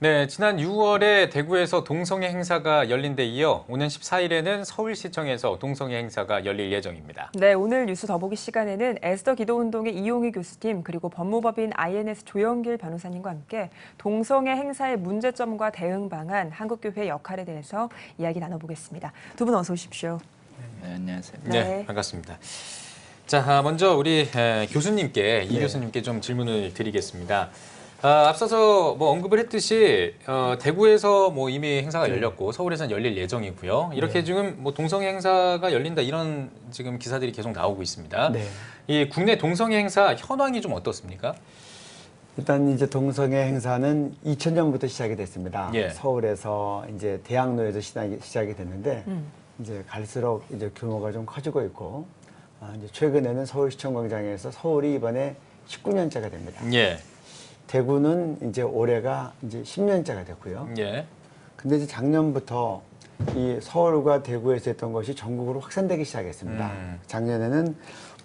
네, 지난 6월에 대구에서 동성애 행사가 열린 데 이어 오는 14일에는 서울시청에서 동성애 행사가 열릴 예정입니다. 네, 오늘 뉴스 더보기 시간에는 에스더 기도운동의 이용희 교수님 그리고 법무법인 INS 조영길 변호사님과 함께 동성애 행사의 문제점과 대응 방안, 한국교회의 역할에 대해서 이야기 나눠보겠습니다. 두 분 어서 오십시오. 네, 안녕하세요. 네, 반갑습니다. 자, 먼저 우리 교수님께, 이 네. 교수님께 좀 질문을 드리겠습니다. 앞서서 뭐 언급을 했듯이 대구에서 뭐 이미 행사가 열렸고 서울에서는 열릴 예정이고요. 이렇게 지금 뭐 동성애 행사가 열린다 이런 지금 기사들이 계속 나오고 있습니다. 네. 이 국내 동성애 행사 현황이 좀 어떻습니까? 일단 이제 동성애 행사는 2000년부터 시작이 됐습니다. 예. 서울에서 이제 대학로에서 시작이 됐는데 이제 갈수록 이제 규모가 좀 커지고 있고 이제 최근에는 서울시청광장에서 서울이 이번에 19년째가 됩니다. 예. 대구는 이제 올해가 이제 10년째가 됐고요. 예. 근데 이제 작년부터 이 서울과 대구에서 했던 것이 전국으로 확산되기 시작했습니다. 작년에는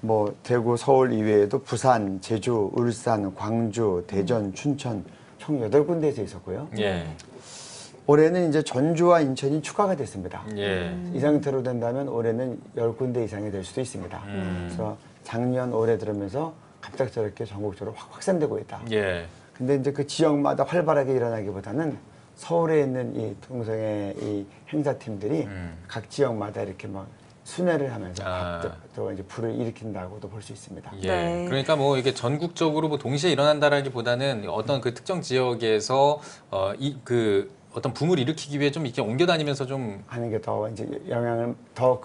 뭐 대구, 서울 이외에도 부산, 제주, 울산, 광주, 대전, 춘천 총 8군데에서 있었고요. 예. 올해는 이제 전주와 인천이 추가가 됐습니다. 예. 이 상태로 된다면 올해는 10군데 이상이 될 수도 있습니다. 그래서 작년, 올해 들으면서 갑작스럽게 전국적으로 확 확산되고 있다. 예. 근데 이제 그 지역마다 활발하게 일어나기보다는 서울에 있는 이 동성애 이 행사팀들이 각 지역마다 이렇게 막 순회를 하면서 또 이제 불을 일으킨다고도 볼 수 있습니다. 예. 네. 그러니까 뭐 이게 전국적으로 뭐 동시에 일어난다라기보다는 어떤 그 특정 지역에서 어떤 붐을 일으키기 위해 좀 이렇게 옮겨 다니면서 좀 하는 게 더 이제 영향을 더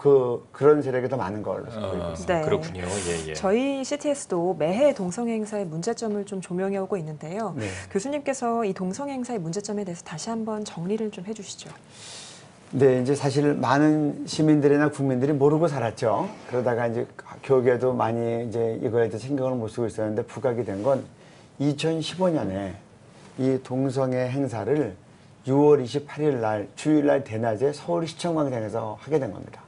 그런 세력이 더 많은 걸로 보이고 있습니다. 네. 그렇군요. 예, 예. 저희 CTS도 매해 동성애 행사의 문제점을 좀 조명해 오고 있는데요. 네. 교수님께서 이 동성애 행사의 문제점에 대해서 다시 한번 정리를 좀 해주시죠. 네, 이제 사실 많은 시민들이나 국민들이 모르고 살았죠. 그러다가 이제 교계도 많이 이제 이거에 대해서 신경을 못 쓰고 있었는데 부각이 된 건 2015년에 이 동성애 행사를 6월 28일 날 주일날 대낮에 서울시청광장에서 하게 된 겁니다.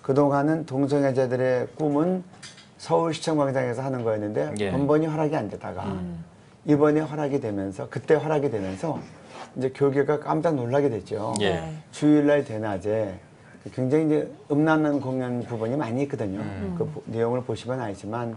그동안은 동성애자들의 꿈은 서울시청광장에서 하는 거였는데 예. 번번이 허락이 안 되다가 이번에 허락이 되면서 그때 허락이 되면서 이제 교계가 깜짝 놀라게 됐죠. 예. 주일날 대낮에 굉장히 이제 음란한 공연 부분이 많이 있거든요. 그 내용을 보시면 알지만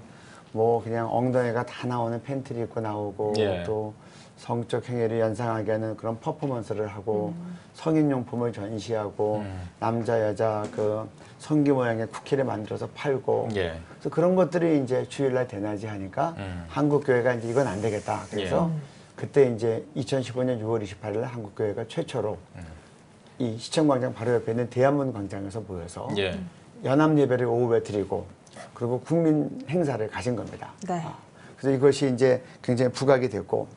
뭐 그냥 엉덩이가 다 나오는 팬티를 입고 나오고 예. 또 성적 행위를 연상하게 하는 그런 퍼포먼스를 하고 성인용품을 전시하고 남자 여자 그 성기 모양의 쿠키를 만들어서 팔고 예. 그래서 그런 것들이 이제 주일날 대낮에 하니까 한국교회가 이제 이건 안 되겠다. 그래서 그때 이제 2015년 6월 28일 한국교회가 최초로 이 시청광장 바로 옆에 있는 대한문 광장에서 모여서 예. 연합 예배를 오후에 드리고 그리고 국민 행사를 가진 겁니다. 네. 그래서 이것이 이제 굉장히 부각이 됐고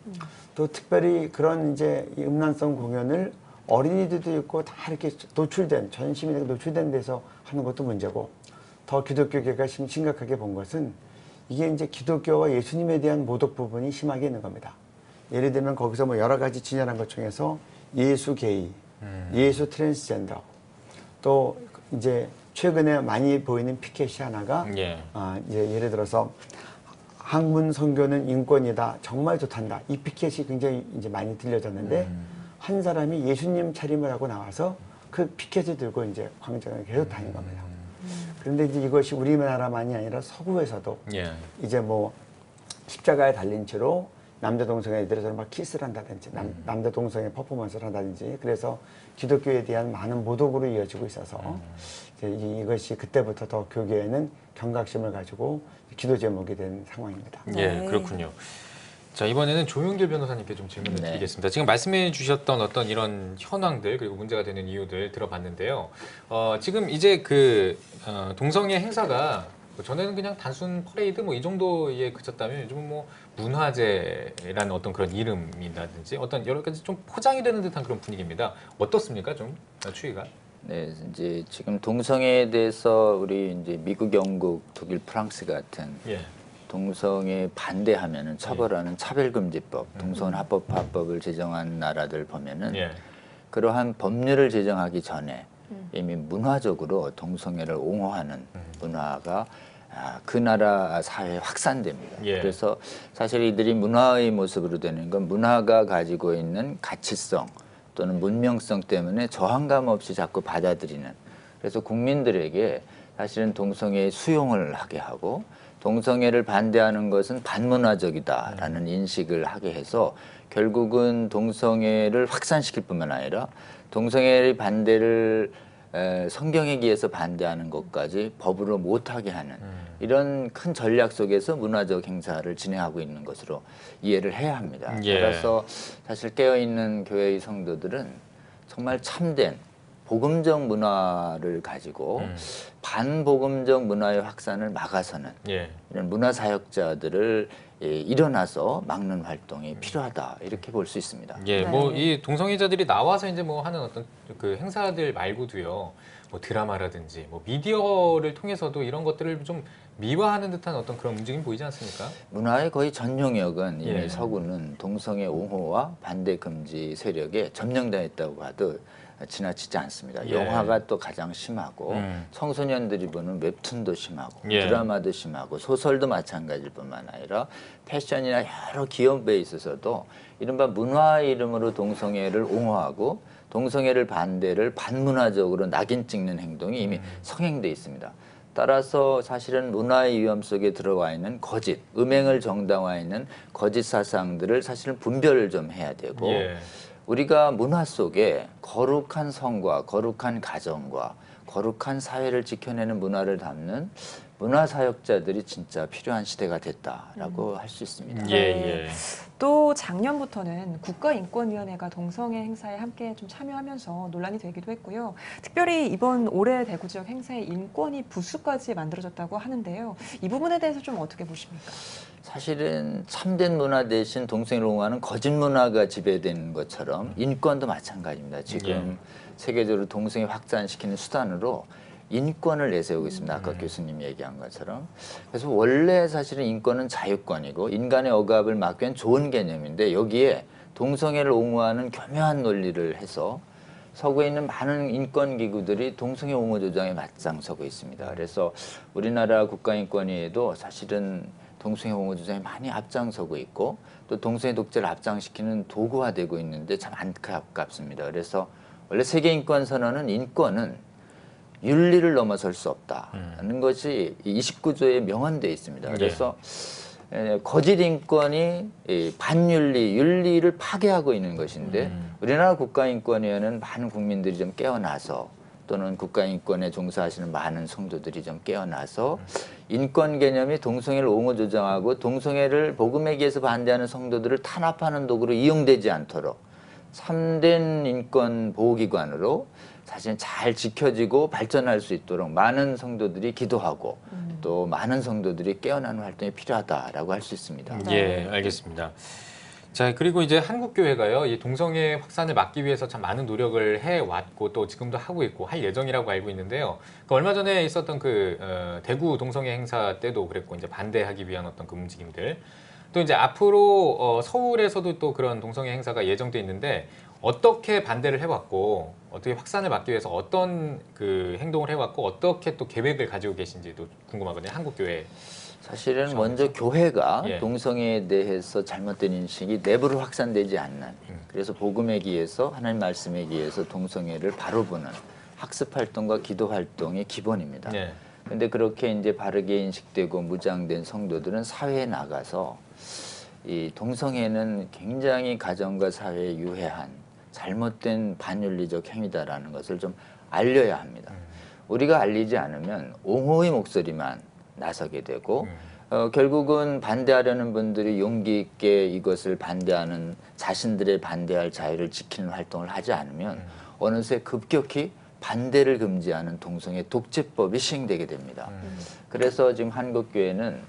또 특별히 그런 이제 이 음란성 공연을 어린이들도 있고 다 이렇게 노출된 전 시민에게 노출된 데서 하는 것도 문제고 더 기독교계가 심각하게 본 것은 이게 이제 기독교와 예수님에 대한 모독 부분이 심하게 있는 겁니다. 예를 들면 거기서 뭐 여러 가지 진열한 것 중에서 예수 게이, 예수 트랜스젠더 또 이제 최근에 많이 보이는 피켓이 하나가 예. 이제 예를 들어서 학문 선교는 인권이다. 정말 좋단다. 이 피켓이 굉장히 이제 많이 들려졌는데 한 사람이 예수님 차림을 하고 나와서 그 피켓을 들고 이제 광장을 계속 다닌 겁니다. 그런데 이제 이것이 우리나라만이 아니라 서구에서도 예. 이제 뭐 십자가에 달린 채로 남자 동성애들에서 막 키스를 한다든지 남자 동성애 퍼포먼스를 한다든지 그래서 기독교에 대한 많은 모독으로 이어지고 있어서 이제 이것이 그때부터 더 교계에는 경각심을 가지고 기도 제목이 된 상황입니다. 예, 네. 그렇군요. 자, 이번에는 조영길 변호사님께 좀 질문을 네. 드리겠습니다. 지금 말씀해 주셨던 어떤 이런 현황들 그리고 문제가 되는 이유들 들어봤는데요. 지금 이제 동성애 행사가 전에는 그냥 단순 퍼레이드 뭐 이 정도에 그쳤다면 요즘은 뭐 문화제라는 어떤 그런 이름이라든지 어떤 여러 가지 좀 포장이 되는 듯한 그런 분위기입니다. 어떻습니까, 좀 추이가? 네, 이제 지금 동성애에 대해서 우리 이제 미국, 영국, 독일, 프랑스 같은 예. 동성애 반대하면은 처벌하는 차별금지법, 동성합법화법을 제정한 나라들 보면은 예. 그러한 법률을 제정하기 전에 이미 문화적으로 동성애를 옹호하는 문화가 그 나라 사회에 확산됩니다. 예. 그래서 사실 이들이 문화의 모습으로 되는 건 문화가 가지고 있는 가치성 또는 문명성 때문에 저항감 없이 자꾸 받아들이는, 그래서 국민들에게 사실은 동성애의 수용을 하게 하고 동성애를 반대하는 것은 반문화적이다라는 인식을 하게 해서 결국은 동성애를 확산시킬 뿐만 아니라 동성애의 반대를 성경에 의해서 반대하는 것까지 법으로 못하게 하는 이런 큰 전략 속에서 문화적 행사를 진행하고 있는 것으로 이해를 해야 합니다. 예. 따라서 사실 깨어있는 교회의 성도들은 정말 참된 복음적 문화를 가지고 반복음적 문화의 확산을 막아서는 예. 이런 문화 사역자들을 일어나서 막는 활동이 필요하다, 이렇게 볼 수 있습니다. 예, 네. 뭐 이 동성애자들이 나와서 이제 뭐 하는 어떤 그 행사들 말고도요, 뭐 드라마라든지 뭐 미디어를 통해서도 이런 것들을 좀 미화하는 듯한 어떤 그런 움직임이 보이지 않습니까? 문화의 거의 전 영역은 이미 예. 서구는 동성애 옹호와 반대 금지 세력에 점령당했다고 봐도 지나치지 않습니다. 예. 영화가 또 가장 심하고 청소년들이 보는 웹툰도 심하고 예. 드라마도 심하고 소설도 마찬가지일 뿐만 아니라 패션이나 여러 기업에 있어서도 이른바 문화의 이름으로 동성애를 옹호하고 동성애를 반대를 반문화적으로 낙인 찍는 행동이 이미 성행돼 있습니다. 따라서 사실은 문화의 위험 속에 들어와 있는 거짓, 음행을 정당화하는 거짓 사상들을 사실은 분별을 좀 해야 되고 예. 우리가 문화 속에 거룩한 성과 거룩한 가정과 거룩한 사회를 지켜내는 문화를 담는 문화 사역자들이 진짜 필요한 시대가 됐다라고 할 수 있습니다. 예, 예. 또 작년부터는 국가인권위원회가 동성애 행사에 함께 좀 참여하면서 논란이 되기도 했고요. 특별히 이번 올해 대구 지역 행사의 인권위 부수까지 만들어졌다고 하는데요. 이 부분에 대해서 좀 어떻게 보십니까? 사실은 참된 문화 대신 동성애를 옹호하는 거짓 문화가 지배되는 것처럼 인권도 마찬가지입니다. 지금 세계적으로 동성애 확산시키는 수단으로 인권을 내세우고 있습니다. 아까 교수님이 얘기한 것처럼. 그래서 원래 사실은 인권은 자유권이고 인간의 억압을 막기 위한 좋은 개념인데 여기에 동성애를 옹호하는 교묘한 논리를 해서 서구에 있는 많은 인권기구들이 동성애 옹호 조장에 맞장서고 있습니다. 그래서 우리나라 국가인권위에도 사실은 동성애 옹호 주장에 많이 앞장서고 있고 또 동성애 독재를 앞장시키는 도구화되고 있는데 참 안타깝습니다. 그래서 원래 세계인권선언은 인권은 윤리를 넘어설 수 없다는 것이 29조에 명언되어 있습니다. 그래서 거짓 인권이 반윤리, 윤리를 파괴하고 있는 것인데 우리나라 국가인권위원회는 많은 국민들이 좀 깨어나서 또는 국가인권에 종사하시는 많은 성도들이 좀 깨어나서 인권 개념이 동성애를 옹호 조장하고 동성애를 복음에 의해서 반대하는 성도들을 탄압하는 도구로 이용되지 않도록 참된 인권 보호기관으로 사실 잘 지켜지고 발전할 수 있도록 많은 성도들이 기도하고 또 많은 성도들이 깨어나는 활동이 필요하다라고 할 수 있습니다. 예, 알겠습니다. 자, 그리고 이제 한국교회가요, 이 동성애 확산을 막기 위해서 참 많은 노력을 해왔고 또 지금도 하고 있고 할 예정이라고 알고 있는데요. 그 얼마 전에 있었던 대구 동성애 행사 때도 그랬고 이제 반대하기 위한 어떤 그 움직임들. 또 이제 앞으로 서울에서도 또 그런 동성애 행사가 예정돼 있는데 어떻게 반대를 해왔고 어떻게 확산을 막기 위해서 어떤 그 행동을 해왔고 어떻게 또 계획을 가지고 계신지도 궁금하거든요. 한국교회. 사실은 먼저 교회가 예. 동성애에 대해서 잘못된 인식이 내부로 확산되지 않는, 그래서 복음에 기해서 하나님 말씀에 기해서 동성애를 바로 보는 학습 활동과 기도 활동이 기본입니다. 네. 근데 그렇게 이제 바르게 인식되고 무장된 성도들은 사회에 나가서 이 동성애는 굉장히 가정과 사회에 유해한 잘못된 반윤리적 행위다라는 것을 좀 알려야 합니다. 우리가 알리지 않으면 옹호의 목소리만 나서게 되고 결국은 반대하려는 분들이 용기 있게 이것을 반대하는 자신들의 반대할 자유를 지키는 활동을 하지 않으면 어느새 급격히 반대를 금지하는 동성애 독재법이 시행되게 됩니다. 그래서 지금 한국교회는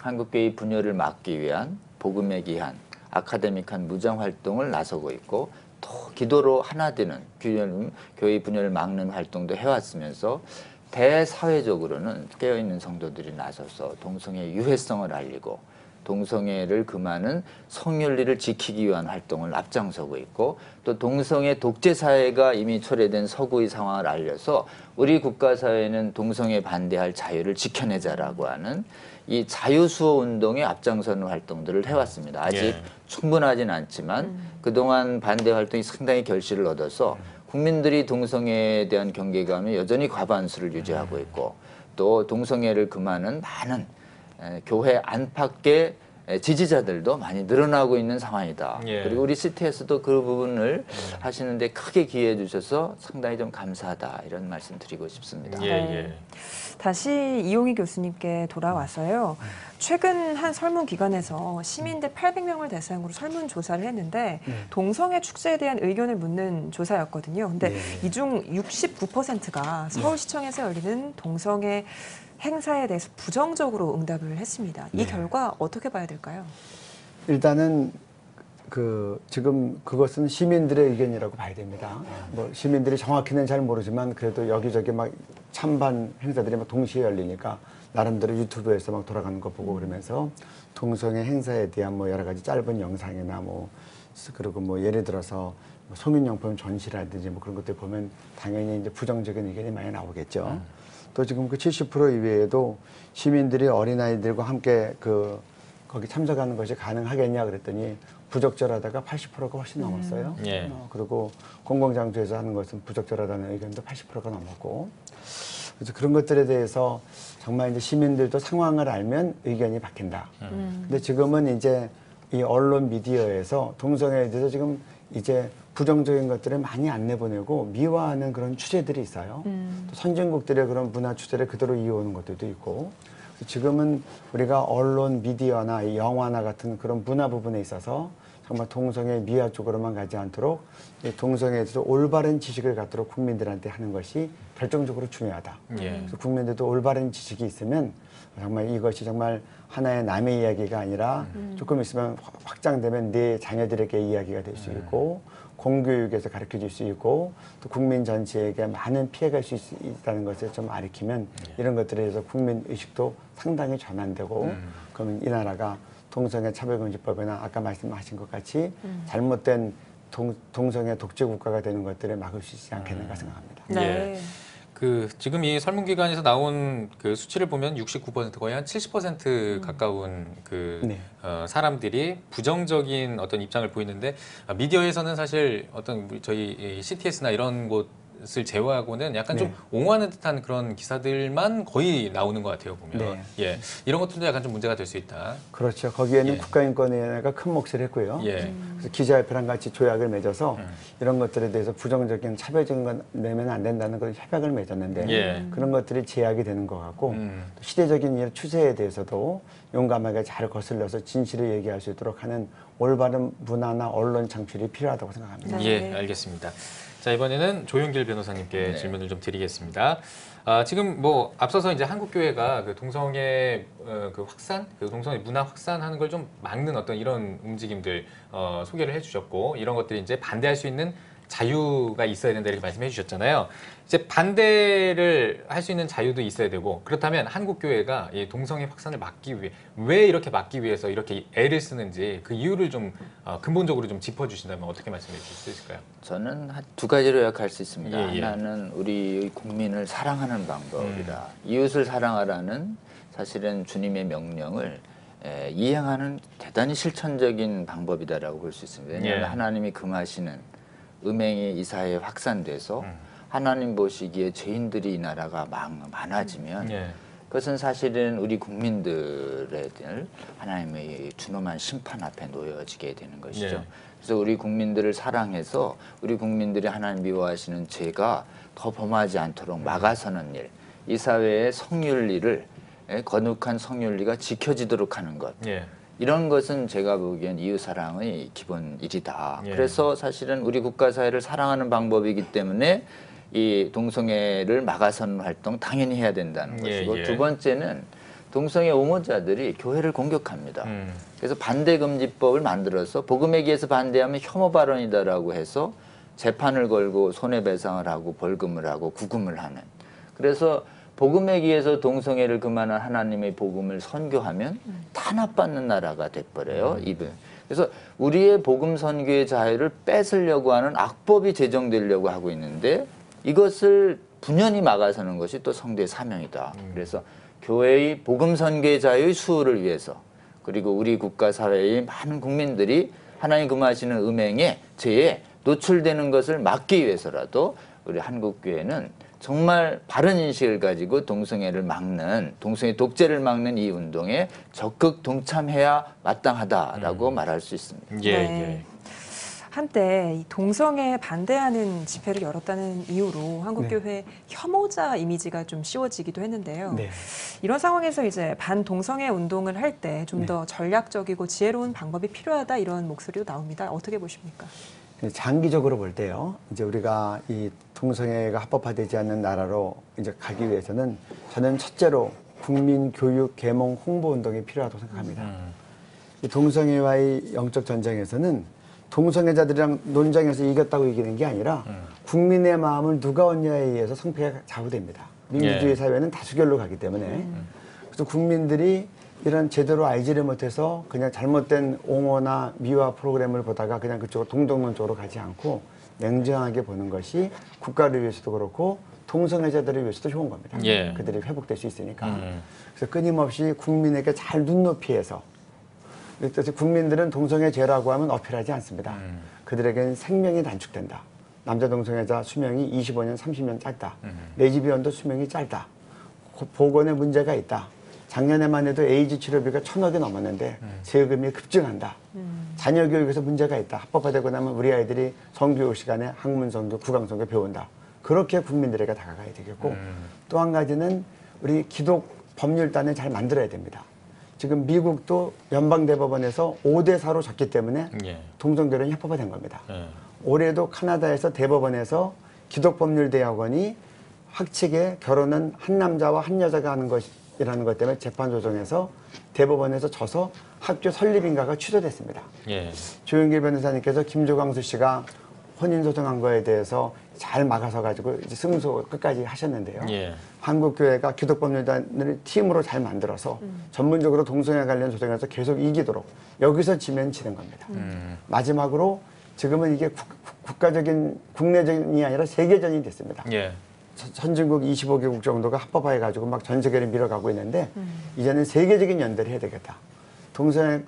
한국교회의 분열을 막기 위한 복음에 기한 아카데믹한 무장 활동을 나서고 있고 또 기도로 하나 되는 교회의 분열을 막는 활동도 해왔으면서 대사회적으로는 깨어있는 성도들이 나서서 동성애의 유해성을 알리고 동성애를 금하는 성윤리를 지키기 위한 활동을 앞장서고 있고 또 동성애 독재 사회가 이미 초래된 서구의 상황을 알려서 우리 국가 사회는 동성애 반대할 자유를 지켜내자라고 하는 이 자유수호 운동에 앞장서는 활동들을 해왔습니다. 아직 예. 충분하진 않지만 그동안 반대 활동이 상당히 결실을 얻어서 국민들이 동성애에 대한 경계감이 여전히 과반수를 유지하고 있고 또 동성애를 금하는 많은 교회 안팎의 지지자들도 많이 늘어나고 있는 상황이다. 예. 그리고 우리 CT에서도 그 부분을 하시는데 크게 기여해 주셔서 상당히 좀 감사하다 이런 말씀 드리고 싶습니다. 예, 예. 다시 이용희 교수님께 돌아와서요. 최근 한 설문기관에서 시민들 800명을 대상으로 설문조사를 했는데 동성애 축제에 대한 의견을 묻는 조사였거든요. 근데 이 중 69%가 서울시청에서 열리는 동성애 행사에 대해서 부정적으로 응답을 했습니다. 이 결과 어떻게 봐야 될까요? 일단은 지금 그것은 시민들의 의견이라고 봐야 됩니다. 뭐 시민들이 정확히는 잘 모르지만 그래도 여기저기 막 찬반 행사들이 막 동시에 열리니까 나름대로 유튜브에서 막 돌아가는 거 보고 그러면서 동성애 행사에 대한 뭐 여러 가지 짧은 영상이나 뭐 그리고 뭐 예를 들어서 뭐 성인용품 전시라든지 뭐 그런 것들 보면 당연히 이제 부정적인 의견이 많이 나오겠죠. 또 지금 그 70% 이외에도 시민들이 어린아이들과 함께 거기 참석하는 것이 가능하겠냐 그랬더니 부적절하다가 80%가 훨씬 넘었어요. 예. 그리고 공공장소에서 하는 것은 부적절하다는 의견도 80%가 넘었고 그래서 그런 것들에 대해서 정말 이제 시민들도 상황을 알면 의견이 바뀐다. 근데 지금은 이제 이 언론 미디어에서 동성애에 대해서 지금 이제 부정적인 것들을 많이 안 내보내고 미화하는 그런 추세들이 있어요. 또 선진국들의 그런 문화 추세를 그대로 이어오는 것들도 있고 지금은 우리가 언론, 미디어나 이 영화나 같은 그런 문화 부분에 있어서 정말 동성애 미화 쪽으로만 가지 않도록 이 동성애에 대해서 올바른 지식을 갖도록 국민들한테 하는 것이 결정적으로 중요하다. 예. 그래서 국민들도 올바른 지식이 있으면 정말 이것이 정말 하나의 남의 이야기가 아니라 조금 있으면 확장되면 내 자녀들에게 이야기가 될 수 있고 공교육에서 가르쳐 줄 수 있고 또 국민 전체에게 많은 피해가 갈 수 있다는 것을 좀 가르치면 이런 것들에 대해서 국민 의식도 상당히 전환되고 그러면 이 나라가 동성애 차별금지법이나 아까 말씀하신 것 같이 잘못된 동성애 독재 국가가 되는 것들을 막을 수 있지 않겠는가 생각합니다. 네. 지금 이 설문기관에서 나온 그 수치를 보면 69% 거의 한 70% 가까운 네. 사람들이 부정적인 어떤 입장을 보이는데 미디어에서는 사실 어떤 저희 CTS나 이런 곳을 제외하고는 약간 좀 옹호하는 듯한 그런 기사들만 거의 나오는 것 같아요 보면. 네. 예, 이런 것들도 약간 좀 문제가 될 수 있다. 그렇죠. 거기에는 예. 국가인권위원회가 큰 몫을 했고요. 예. 그래서 기자협회랑 같이 조약을 맺어서 이런 것들에 대해서 부정적인 차별적인 건 내면 안 된다는 그런 협약을 맺었는데 예. 그런 것들이 제약이 되는 것 같고 또 시대적인 이 추세에 대해서도 용감하게 잘 거슬러서 진실을 얘기할 수 있도록 하는 올바른 문화나 언론 창출이 필요하다고 생각합니다. 네. 예, 알겠습니다. 자, 이번에는 조용길 변호사님께 질문을 좀 드리겠습니다. 지금 뭐 앞서서 이제 한국교회가 그 동성애 그 확산, 그 동성애 문화 확산하는 걸 좀 막는 어떤 이런 움직임들 소개를 해주셨고 이런 것들이 이제 반대할 수 있는 자유가 있어야 된다 이렇게 말씀해 주셨잖아요. 이제 반대를 할 수 있는 자유도 있어야 되고 그렇다면 한국교회가 이 동성애 확산을 막기 위해 왜 이렇게 막기 위해서 이렇게 애를 쓰는지 그 이유를 좀 근본적으로 좀 짚어주신다면 어떻게 말씀해 주실 수 있을까요? 저는 두 가지로 요약할 수 있습니다. 예, 예. 하나는 우리 국민을 사랑하는 방법이다. 이웃을 사랑하라는 사실은 주님의 명령을 이행하는 대단히 실천적인 방법이다라고 볼 수 있습니다. 왜냐하면 예. 하나님이 금하시는 음행이 이 사회에 확산돼서 하나님 보시기에 죄인들이 이 나라가 많아지면 예. 그것은 사실은 우리 국민들에 대한 하나님의 준엄한 심판 앞에 놓여지게 되는 것이죠. 예. 그래서 우리 국민들을 사랑해서 우리 국민들이 하나님 미워하시는 죄가 더 범하지 않도록 막아서는 일, 이 사회의 성윤리를 거룩한 성윤리가 지켜지도록 하는 것. 예. 이런 것은 제가 보기엔 이웃사랑의 기본 일이다. 예. 그래서 사실은 우리 국가사회를 사랑하는 방법이기 때문에 이 동성애를 막아서는 활동 당연히 해야 된다는 예, 것이고 예. 두 번째는 동성애 옹호자들이 교회를 공격합니다. 그래서 반대금지법을 만들어서 복음에 기해서 반대하면 혐오 발언이다라고 해서 재판을 걸고 손해배상을 하고 벌금을 하고 구금을 하는 그래서 복음에 기해서 동성애를 그만한 하나님의 복음을 선교하면 탄압받는 나라가 돼버려요. 이분. 그래서 우리의 복음 선교의 자유를 뺏으려고 하는 악법이 제정되려고 하고 있는데 이것을 분연히 막아서는 것이 또 성도의 사명이다. 그래서 교회의 복음 선교의 자유의 수호를 위해서 그리고 우리 국가 사회의 많은 국민들이 하나님 금하시는 음행에 죄에 노출되는 것을 막기 위해서라도 우리 한국교회는 정말 바른 인식을 가지고 동성애를 막는 동성애 독재를 막는 이 운동에 적극 동참해야 마땅하다라고 말할 수 있습니다. 예, 네. 예. 한때 이 동성애 반대하는 집회를 열었다는 이유로 한국교회 혐오자 이미지가 좀 씌워지기도 했는데요. 네. 이런 상황에서 이제 반동성애 운동을 할 때 좀 더 전략적이고 지혜로운 방법이 필요하다 이런 목소리도 나옵니다. 어떻게 보십니까? 장기적으로 볼 때요, 이제 우리가 이 동성애가 합법화되지 않는 나라로 이제 가기 위해서는 저는 첫째로 국민 교육, 계몽, 홍보 운동이 필요하다고 생각합니다. 이 동성애와의 영적 전쟁에서는 동성애자들이랑 논쟁에서 이겼다고 이기는 게 아니라 국민의 마음을 누가 얻냐에 의해서 성패가 좌우됩니다. 민주주의 사회는 다수결로 가기 때문에 그래서 국민들이 이런 제대로 알지를 못해서 그냥 잘못된 옹호나 미화 프로그램을 보다가 그냥 그쪽으로 동정론 쪽으로 가지 않고 냉정하게 보는 것이 국가를 위해서도 그렇고 동성애자들을 위해서도 좋은 겁니다. 예. 그들이 회복될 수 있으니까. 그래서 끊임없이 국민에게 잘 눈높이에서 그래서 국민들은 동성애 죄라고 하면 어필하지 않습니다. 그들에게는 생명이 단축된다. 남자 동성애자 수명이 25년, 30년 짧다. 레즈비언도 수명이 짧다. 보건에 문제가 있다. 작년에만 해도 에이즈 치료비가 1,000억이 넘었는데 세금이 급증한다. 자녀 교육에서 문제가 있다. 합법화되고 나면 우리 아이들이 성교육 시간에 학문성교, 국왕성교 배운다. 그렇게 국민들에게 다가가야 되겠고 또 한 가지는 우리 기독 법률단을 잘 만들어야 됩니다. 지금 미국도 연방대법원에서 5대4로 졌기 때문에 예. 동성결혼이 합법화된 겁니다. 예. 올해도 카나다에서 대법원에서 기독법률대학원이 확칙에 결혼은 한 남자와 한 여자가 하는 것이라는 것 때문에 재판 소송에서 대법원에서 져서 학교 설립인가가 취소됐습니다. 예. 조영길 변호사님께서 김조광수 씨가 혼인소송한 거에 대해서 잘 막아서 가지고 이제 승소 끝까지 하셨는데요. 예. 한국교회가 기독법률단을 팀으로 잘 만들어서 전문적으로 동성애 관련 소송에서 계속 이기도록 여기서 지면 지는 겁니다. 마지막으로 지금은 이게 국가적인 국내전이 아니라 세계전이 됐습니다. 예. 선진국 25개국 정도가 합법화해가지고 막 전 세계를 밀어가고 있는데 이제는 세계적인 연대를 해야 되겠다.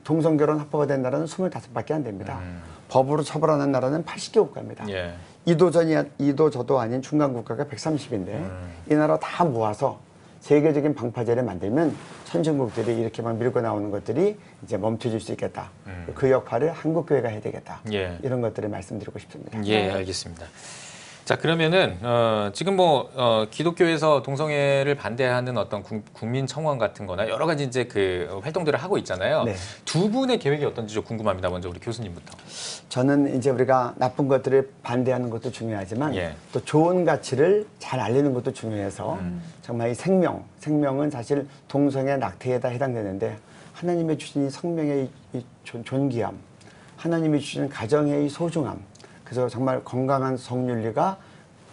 동성결혼 합법화된 나라는 25밖에 안 됩니다. 법으로 처벌하는 나라는 80개국가입니다. 예. 이도 저도 아닌 중간 국가가 130인데 이 나라 다 모아서 세계적인 방파제를 만들면 선진국들이 이렇게 막 밀고 나오는 것들이 이제 멈춰질 수 있겠다. 그 역할을 한국교회가 해야 되겠다. 예. 이런 것들을 말씀드리고 싶습니다. 예, 알겠습니다. 자, 그러면은 지금 뭐 기독교에서 동성애를 반대하는 어떤 국민 청원 같은 거나 여러 가지 이제 그 활동들을 하고 있잖아요. 네. 두 분의 계획이 어떤지 좀 궁금합니다. 먼저 우리 교수님부터. 저는 이제 우리가 나쁜 것들을 반대하는 것도 중요하지만 예. 또 좋은 가치를 잘 알리는 것도 중요해서 정말 이 생명은 사실 동성애 낙태에다 해당되는데 하나님의 주신 이 생명의 이 존귀함, 하나님이 주신 가정의 이 소중함, 그래서 정말 건강한 성윤리가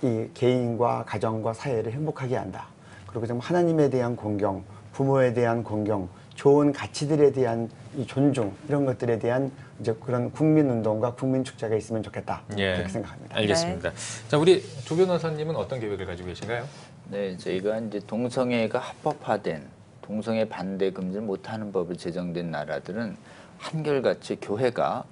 이 개인과 가정과 사회를 행복하게 한다. 그리고 정말 하나님에 대한 공경, 부모에 대한 공경, 좋은 가치들에 대한 이 존중 이런 것들에 대한 이제 그런 국민운동과 국민축제가 있으면 좋겠다. 예. 그렇게 생각합니다. 알겠습니다. 자, 우리 조 변호사님은 어떤 계획을 가지고 계신가요? 네, 저희가 이제 동성애가 합법화된 동성애 반대 금지를 못하는 법이 제정된 나라들은 한결같이 교회가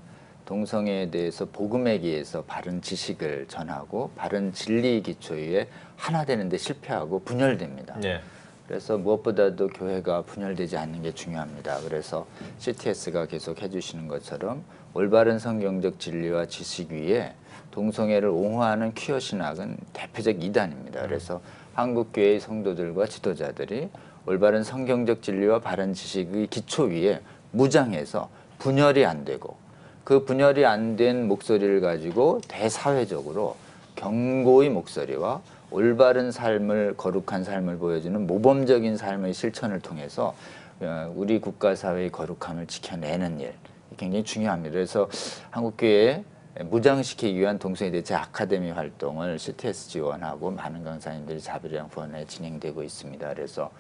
동성애에 대해서 복음에 의해서 바른 지식을 전하고 바른 진리 기초 위에 하나 되는데 실패하고 분열됩니다. 예. 그래서 무엇보다도 교회가 분열되지 않는 게 중요합니다. 그래서 CTS가 계속 해주시는 것처럼 올바른 성경적 진리와 지식 위에 동성애를 옹호하는 퀴어 신학은 대표적 이단입니다. 그래서 한국교회의 성도들과 지도자들이 올바른 성경적 진리와 바른 지식의 기초 위에 무장해서 분열이 안 되고 그 분열이 안 된 목소리를 가지고 대사회적으로 경고의 목소리와 올바른 삶을 거룩한 삶을 보여주는 모범적인 삶의 실천을 통해서 우리 국가 사회의 거룩함을 지켜내는 일 굉장히 중요합니다. 그래서 한국교회 무장시키기 위한 동성애 대체 아카데미 활동을 CTS 지원하고 많은 강사님들이 자비랑 후원에 진행되고 있습니다. 그래서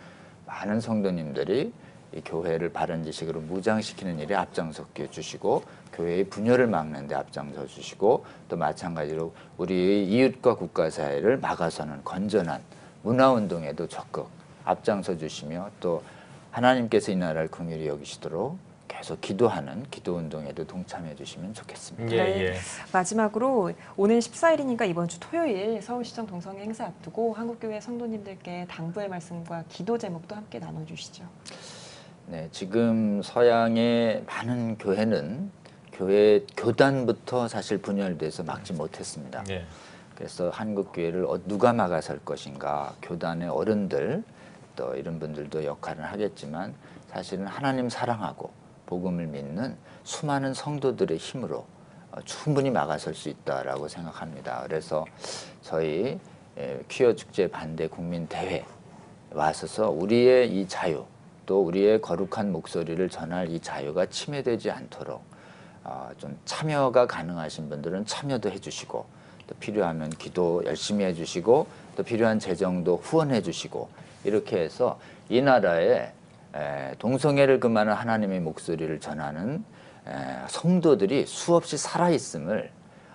많은 성도님들이 이 교회를 바른 지식으로 무장시키는 일에 앞장서 주시고 교회의 분열을 막는 데 앞장서 주시고 또 마찬가지로 우리의 이웃과 국가 사회를 막아서는 건전한 문화운동에도 적극 앞장서 주시며 또 하나님께서 이 나라를 긍휼히 여기시도록 계속 기도하는 기도운동에도 동참해 주시면 좋겠습니다. 예. 마지막으로 오늘 14일이니까 이번 주 토요일 서울시청 동성애 행사 앞두고 한국교회 성도님들께 당부의 말씀과 기도 제목도 함께 나눠주시죠. 네, 지금 서양의 많은 교회는 교회 교단부터 사실 분열돼서 막지 못했습니다. 예. 그래서 한국 교회를 누가 막아설 것인가? 교단의 어른들 또 이런 분들도 역할을 하겠지만 사실은 하나님 사랑하고 복음을 믿는 수많은 성도들의 힘으로 충분히 막아설 수 있다라고 생각합니다. 그래서 저희 퀴어 축제 반대 국민 대회 와서서 우리의 이 자유 또 우리의 거룩한 목소리를 전할 이 자유가 침해되지 않도록 좀 참여가 가능하신 분들은 참여도 해주시고 또 필요하면 기도 열심히 해주시고 또 필요한 재정도 후원해 주시고 이렇게 해서 이 나라에 동성애를 금하는 하나님의 목소리를 전하는 성도들이 수없이 살아있음을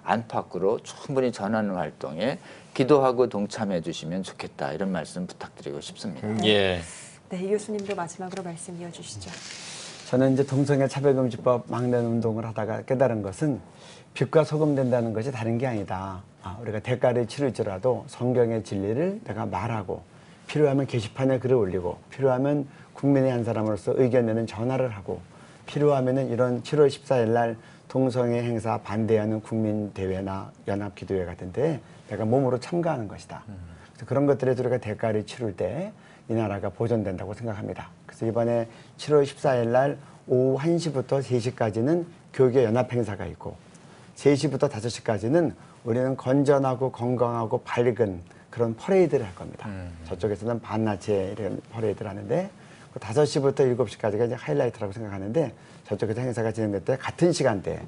안팎으로 충분히 전하는 활동에 기도하고 동참해 주시면 좋겠다 이런 말씀 부탁드리고 싶습니다. 예. 네, 이 교수님도 마지막으로 말씀 이어주시죠. 저는 이제 동성애 차별금지법 막는 운동을 하다가 깨달은 것은 빛과 소금 된다는 것이 다른 게 아니다. 우리가 대가를 치를지라도 성경의 진리를 내가 말하고 필요하면 게시판에 글을 올리고 필요하면 국민의 한 사람으로서 의견 내는 전화를 하고 필요하면은 이런 7월 14일 날 동성애 행사 반대하는 국민대회나 연합기도회 같은 데 내가 몸으로 참가하는 것이다. 그래서 그런 것들에서 우리가 대가를 치를 때 이 나라가 보존된다고 생각합니다. 그래서 이번에 7월 14일 날 오후 1시부터 3시까지는 교계 연합 행사가 있고 3시부터 5시까지는 우리는 건전하고 건강하고 밝은 그런 퍼레이드를 할 겁니다. 저쪽에서는 반나체 이런 퍼레이드를 하는데 5시부터 7시까지가 이제 하이라이트라고 생각하는데 저쪽에서 행사가 진행될 때 같은 시간대에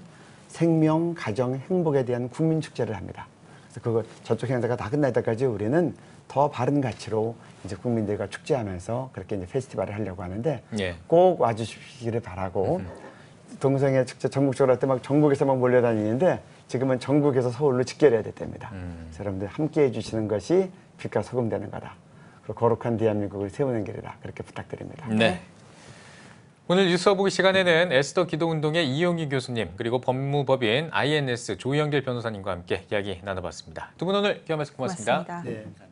생명, 가정, 행복에 대한 국민축제를 합니다. 그래서 저쪽 행사가 다 끝날 때까지 우리는 더 바른 가치로 이제 국민들과 축제하면서 그렇게 이제 페스티벌을 하려고 하는데 예. 꼭 와주시기를 바라고 동성애 축제 전국적으로 할 때 막 전국에서 막 몰려다니는데 지금은 전국에서 서울로 직결해야 됩니다. 그래서 여러분들 함께 해주시는 것이 빛과 소금 되는 거다. 그리고 거룩한 대한민국을 세우는 길이다. 그렇게 부탁드립니다. 네. 오늘 뉴스 보기 시간에는 에스더 기도운동의 이용희 교수님 그리고 법무법인 INS 조영길 변호사님과 함께 이야기 나눠봤습니다. 두 분 오늘 귀한 말씀 고맙습니다. 고맙습니다. 네.